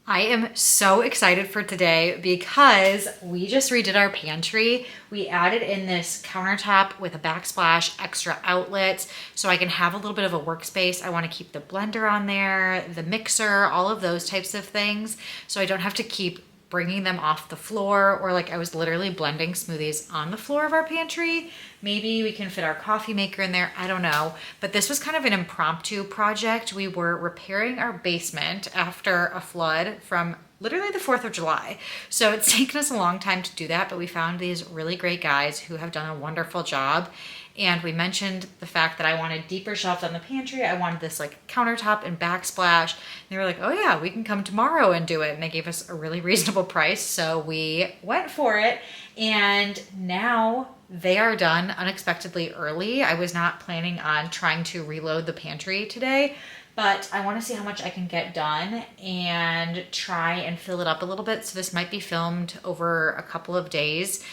I am so excited for today because we just redid our pantry. We added in this countertop with a backsplash, extra outlets, so I can have a little bit of a workspace. I want to keep the blender on there, the mixer, all of those types of things, so I don't have to keep bringing them off the floor, or like I was literally blending smoothies on the floor of our pantry. Maybe we can fit our coffee maker in there, I don't know. But this was kind of an impromptu project. We were repairing our basement after a flood from literally the 4th of July. So it's taken us a long time to do that, but we found these really great guys who have done a wonderful job. And we mentioned the fact that I wanted deeper shelves on the pantry. I wanted this like countertop and backsplash. And they were like, oh yeah, we can come tomorrow and do it. And they gave us a really reasonable price. So we went for it. And now they are done unexpectedly early. I was not planning on trying to reload the pantry today, but I want to see how much I can get done and try and fill it up a little bit. So this might be filmed over a couple of days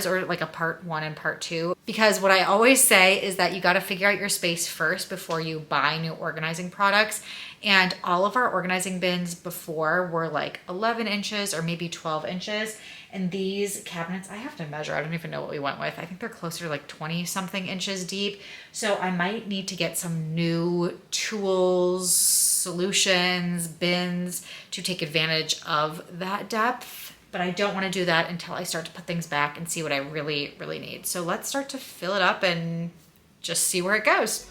or like a part 1 and part 2, because what I always say is that you got to figure out your space first before you buy new organizing products. And all of our organizing bins before were like 11 inches or maybe 12 inches. And these cabinets, I have to measure. I don't even know what we went with. I think they're closer to like 20 something inches deep. So I might need to get some new tools, solutions, bins to take advantage of that depth. But I don't want to do that until I start to put things back and see what I really, really need. So let's start to fill it up and just see where it goes.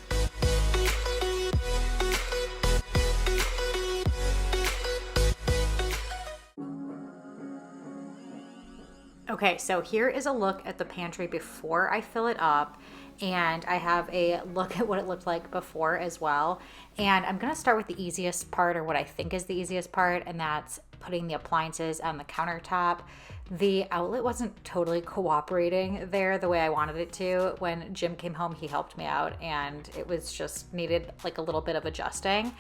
Okay, so here is a look at the pantry before I fill it up, and I have a look at what it looked like before as well. And I'm gonna start with the easiest part, or what I think is the easiest part, and that's putting the appliances on the countertop. The outlet wasn't totally cooperating there the way I wanted it to. When Jim came home, he helped me out, and it was just needed like a little bit of adjusting.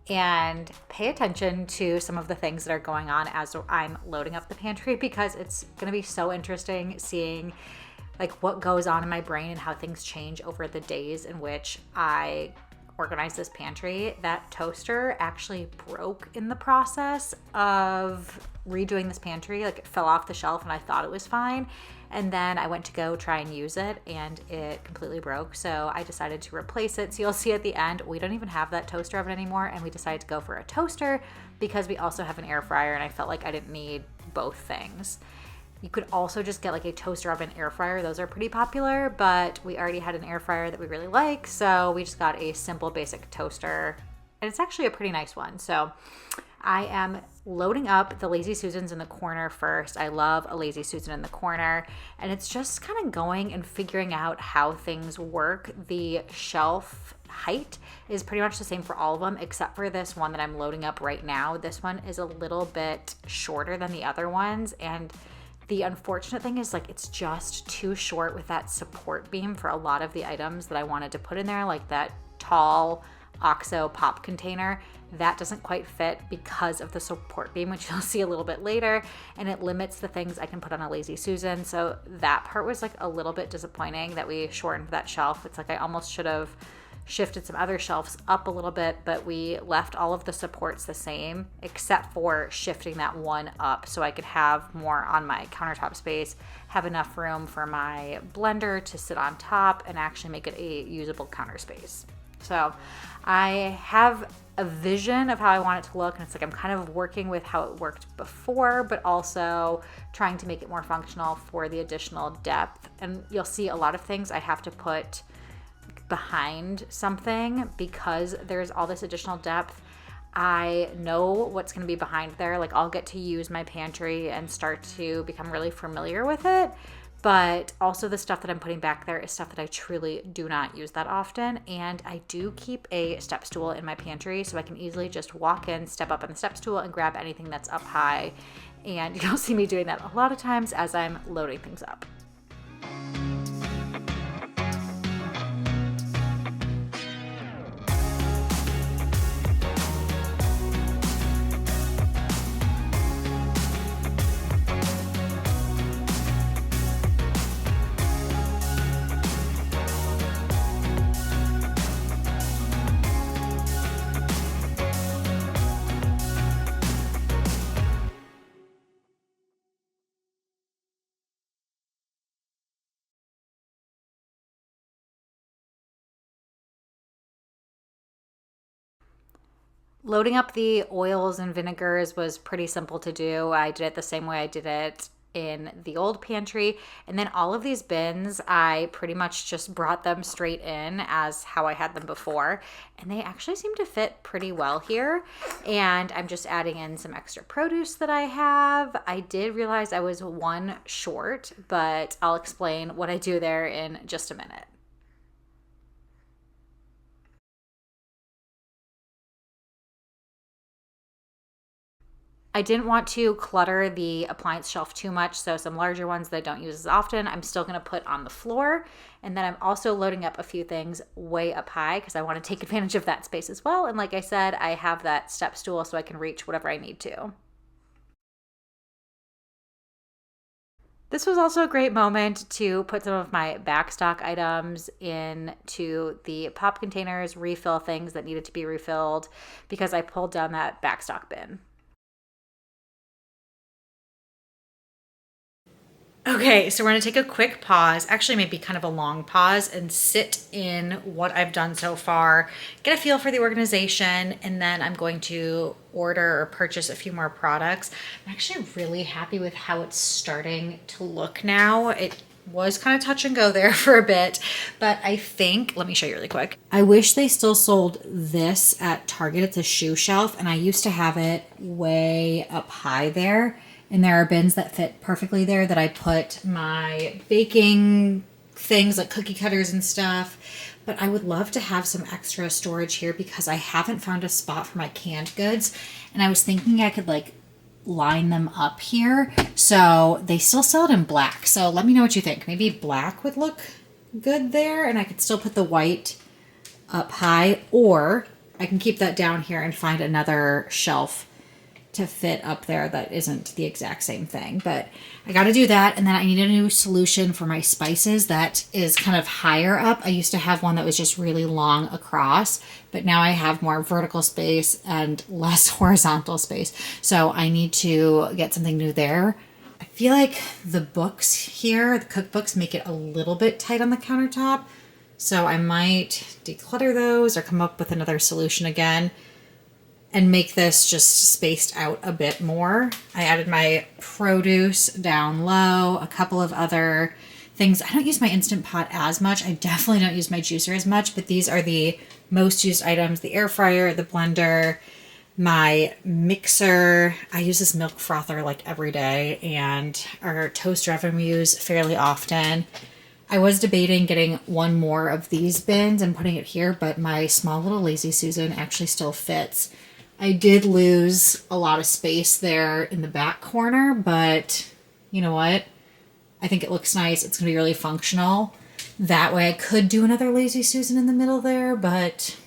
And pay attention to some of the things that are going on as I'm loading up the pantry, because it's going to be so interesting seeing like what goes on in my brain and how things change over the days in which I organize this pantry. That toaster actually broke in the process of redoing this pantry. Like, it fell off the shelf and I thought it was fine. And then I went to go try and use it and it completely broke. So I decided to replace it. So you'll see at the end, we don't even have that toaster oven anymore. And we decided to go for a toaster because we also have an air fryer, and I felt like I didn't need both things. You could also just get like a toaster oven air fryer. Those are pretty popular, but we already had an air fryer that we really like. So we just got a simple basic toaster, and it's actually a pretty nice one. So I am loading up the Lazy Susans in the corner first. I love a Lazy Susan in the corner, and it's just kind of going and figuring out how things work. The shelf height is pretty much the same for all of them, except for this one that I'm loading up right now. This one is a little bit shorter than the other ones, and the unfortunate thing is like it's just too short with that support beam for a lot of the items that I wanted to put in there, like that tall xoxo pop container. That doesn't quite fit because of the support beam, which you'll see a little bit later, and it limits the things I can put on a Lazy Susan. So that part was like a little bit disappointing that we shortened that shelf. It's like I almost should have shifted some other shelves up a little bit, but we left all of the supports the same except for shifting that one up so I could have more on my countertop space, have enough room for my blender to sit on top, and actually make it a usable counter space. So I have a vision of how I want it to look, and it's like I'm kind of working with how it worked before, but also trying to make it more functional for the additional depth. And you'll see a lot of things I have to put behind something because there's all this additional depth. I know what's going to be behind there. Like, I'll get to use my pantry and start to become really familiar with it. But also the stuff that I'm putting back there is stuff that I truly do not use that often. And I do keep a step stool in my pantry so I can easily just walk in, step up on the step stool, and grab anything that's up high. And you'll see me doing that a lot of times as I'm loading things up. Loading up the oils and vinegars was pretty simple to do. I did it the same way I did it in the old pantry. And then all of these bins, I pretty much just brought them straight in as how I had them before. And they actually seem to fit pretty well here. And I'm just adding in some extra produce that I have. I did realize I was one short, but I'll explain what I do there in just a minute. I didn't want to clutter the appliance shelf too much, so some larger ones that I don't use as often, I'm still going to put on the floor. And then I'm also loading up a few things way up high because I want to take advantage of that space as well. And like I said, I have that step stool so I can reach whatever I need to. This was also a great moment to put some of my backstock items into the pop containers, refill things that needed to be refilled because I pulled down that backstock bin. Okay, so we're going to take a quick pause, actually maybe kind of a long pause, and sit in what I've done so far, get a feel for the organization, and then I'm going to order or purchase a few more products. I'm actually really happy with how it's starting to look now. It was kind of touch and go there for a bit, but I think, let me show you really quick. I wish they still sold this at Target. It's a shoe shelf, and I used to have it way up high there. And there are bins that fit perfectly there that I put my baking things like cookie cutters and stuff. But I would love to have some extra storage here because I haven't found a spot for my canned goods. And I was thinking I could like line them up here. So they still sell it in black. So let me know what you think. Maybe black would look good there and I could still put the white up high, or I can keep that down here and find another shelf to fit up there that isn't the exact same thing. But I got to do that. And then I need a new solution for my spices that is kind of higher up. I used to have one that was just really long across, but now I have more vertical space and less horizontal space. So I need to get something new there. I feel like the books here, the cookbooks, make it a little bit tight on the countertop. So I might declutter those or come up with another solution again and make this just spaced out a bit more. I added my produce down low, a couple of other things. I don't use my Instant Pot as much. I definitely don't use my juicer as much, but these are the most used items: the air fryer, the blender, my mixer. I use this milk frother like every day, and our toaster oven we use fairly often. I was debating getting one more of these bins and putting it here, but my small little Lazy Susan actually still fits. I did lose a lot of space there in the back corner, but you know what? I think it looks nice. It's going to be really functional. That way I could do another Lazy Susan in the middle there, but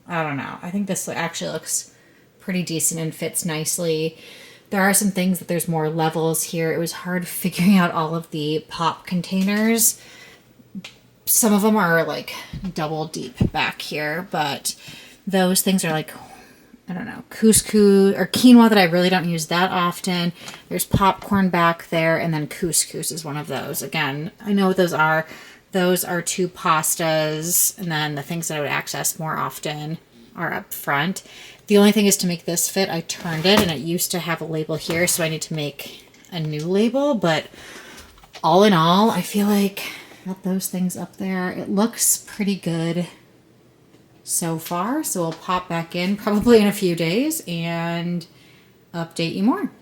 I don't know. I think this actually looks pretty decent and fits nicely. There are some things that there's more levels here. It was hard figuring out all of the pop containers. Some of them are like double deep back here, but those things are like, I don't know, couscous or quinoa that I really don't use that often. There's popcorn back there, and then couscous is one of those. Again, I know what those are. Those are two pastas, and then the things that I would access more often are up front. The only thing is to make this fit, I turned it, and it used to have a label here, so I need to make a new label. But all in all, I feel like I got those things up there. It looks pretty good so far, so we'll pop back in probably in a few days and update you more.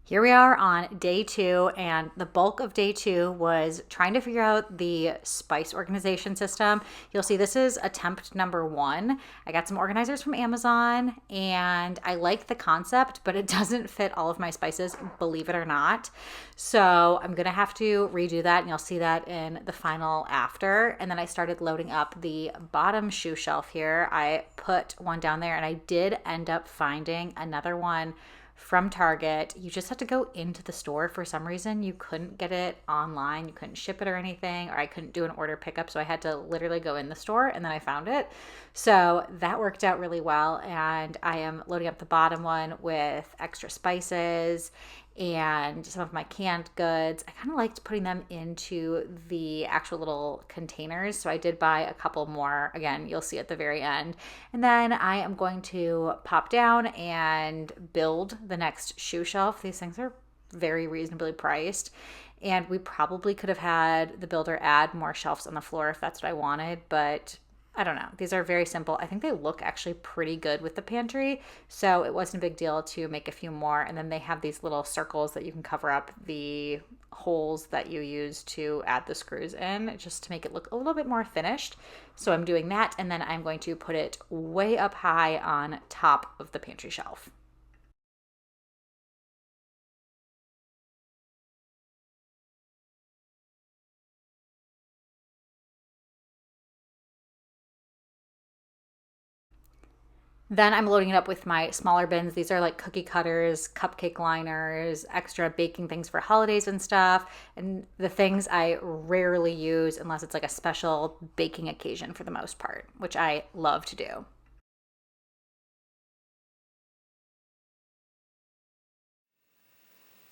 Here we are on day 2, and the bulk of day 2 was trying to figure out the spice organization system. You'll see this is attempt number 1. I got some organizers from Amazon, and I like the concept, but it doesn't fit all of my spices, believe it or not. So I'm gonna have to redo that, and you'll see that in the final after. And then I started loading up the bottom shoe shelf here. I put one down there, and I did end up finding another one from Target. You just have to go into the store. For some reason, you couldn't get it online. You couldn't ship it or anything, or I couldn't do an order pickup. So I had to literally go in the store, and then I found it. So that worked out really well. And I am loading up the bottom one with extra spices and some of my canned goods. I kind of liked putting them into the actual little containers. So I did buy a couple more. Again, you'll see at the very end. And then I am going to pop down and build the next shoe shelf. These things are very reasonably priced. And we probably could have had the builder add more shelves on the floor if that's what I wanted, but I don't know. These are very simple. I think they look actually pretty good with the pantry, so it wasn't a big deal to make a few more. And then they have these little circles that you can cover up the holes that you use to add the screws in, just to make it look a little bit more finished. So I'm doing that, and then I'm going to put it way up high on top of the pantry shelf. Then I'm loading it up with my smaller bins. These are like cookie cutters, cupcake liners, extra baking things for holidays and stuff, and the things I rarely use unless it's like a special baking occasion for the most part, which I love to do.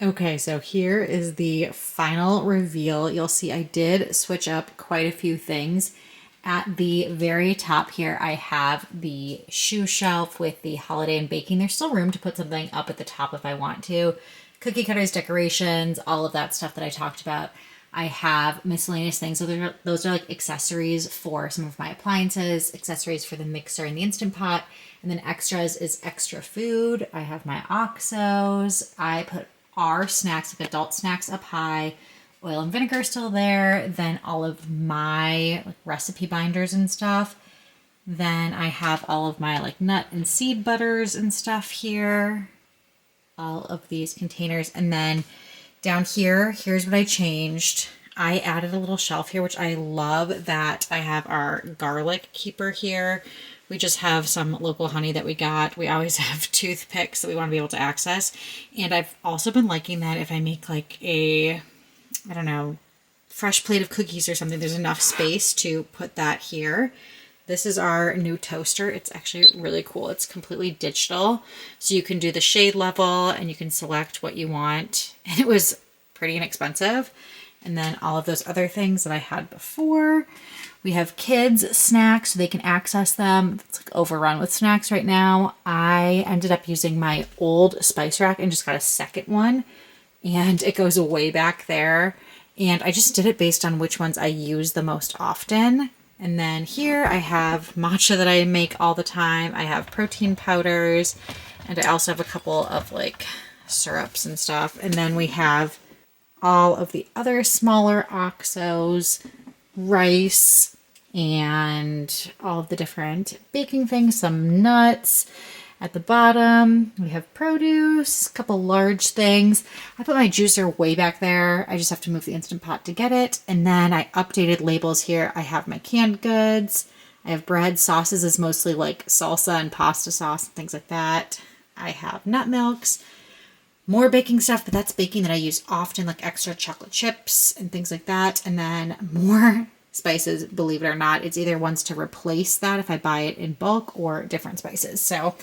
Okay, so here is the final reveal. You'll see I did switch up quite a few things. At the very top here, I have the shoe shelf with the holiday and baking. There's still room to put something up at the top if I want to. Cookie cutters, decorations, all of that stuff that I talked about. I have miscellaneous things. So those are like accessories for some of my appliances, accessories for the mixer and the Instant Pot. And then extras is extra food. I have my OXOs. I put our snacks, like adult snacks, up high. Oil and vinegar still there. Then all of my like recipe binders and stuff. Then I have all of my like nut and seed butters and stuff here. All of these containers. And then down here, here's what I changed. I added a little shelf here, which I love that I have our garlic keeper here. We just have some local honey that we got. We always have toothpicks that we want to be able to access. And I've also been liking that if I make like a, I don't know, fresh plate of cookies or something, there's enough space to put that here. This is our new toaster. It's actually really cool. It's completely digital. So you can do the shade level and you can select what you want. And it was pretty inexpensive. And then all of those other things that I had before. We have kids' snacks, so they can access them. It's like overrun with snacks right now. I ended up using my old spice rack and just got a second one. And it goes way back there. And I just did it based on which ones I use the most often. And then here I have matcha that I make all the time. I have protein powders. And I also have a couple of like syrups and stuff. And then we have all of the other smaller OXOs, rice, and all of the different baking things, some nuts. At the bottom, we have produce, a couple large things. I put my juicer way back there. I just have to move the Instant Pot to get it. And then I updated labels here. I have my canned goods. I have bread. Sauces is mostly like salsa and pasta sauce and things like that. I have nut milks. More baking stuff, but that's baking that I use often, like extra chocolate chips and things like that. And then more spices, believe it or not. It's either ones to replace that if I buy it in bulk or different spices. So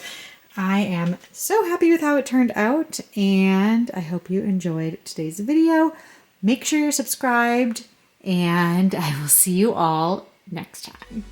I am so happy with how it turned out, and I hope you enjoyed today's video. Make sure you're subscribed, and I will see you all next time.